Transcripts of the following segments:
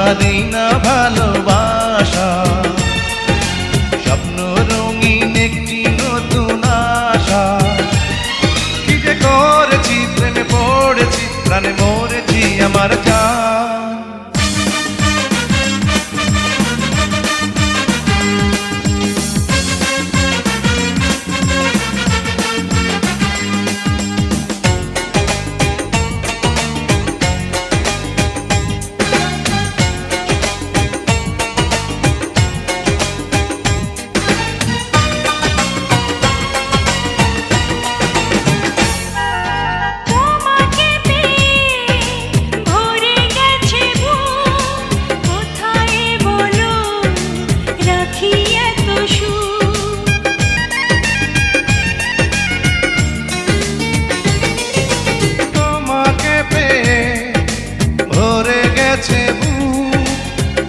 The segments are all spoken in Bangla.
আমার এই না ভালোবাসা, স্বপ্ন রঙিন একটি নতুন আশা। কি যে করেছি, প্রেমে পড়েছি, প্রাণে মরেছি আমার জান।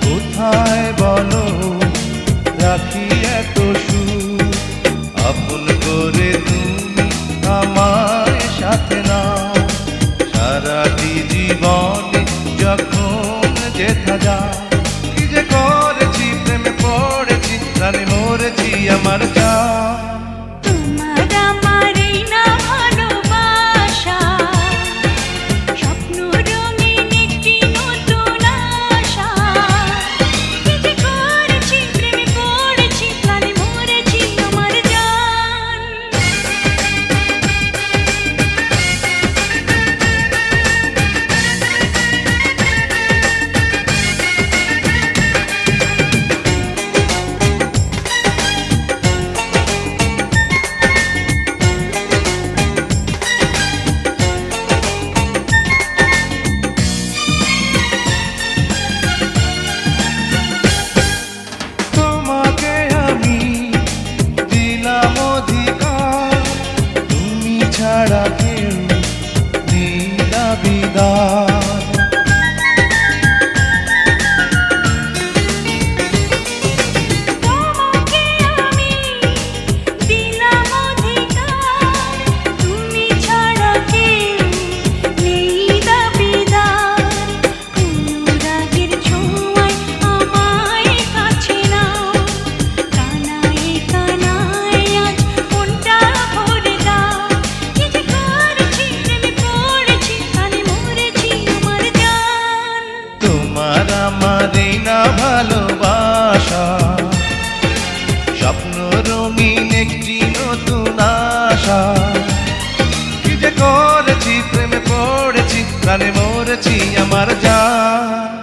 কোথায় বলো রাখি এত সুখ, আপন করে তুমি আমার সাথে নাও, সারাটি জীবনে যখন যেথা যাও। কি যে করেছি, প্রেমে পড়েছি, প্রাণে মরেছি আমার জান। ছাড়া কেউ দিলা বিদায়, তোমাকে আমি দিলাম অধিকার, তুমি ছাড়া কেউ নেই দাবিদার। অনুরাগের ছোঁয়ায় আমায় কাছে নাও, কানায় কানায় আজ মনটা ভরে দাও। তোমার আমার এই না ভালোবাসা, স্বপ্ন রঙিন একটি নতুন আশা। কি যে করেছি, প্রেমে পড়েছি, প্রাণে মরেছি আমার জান।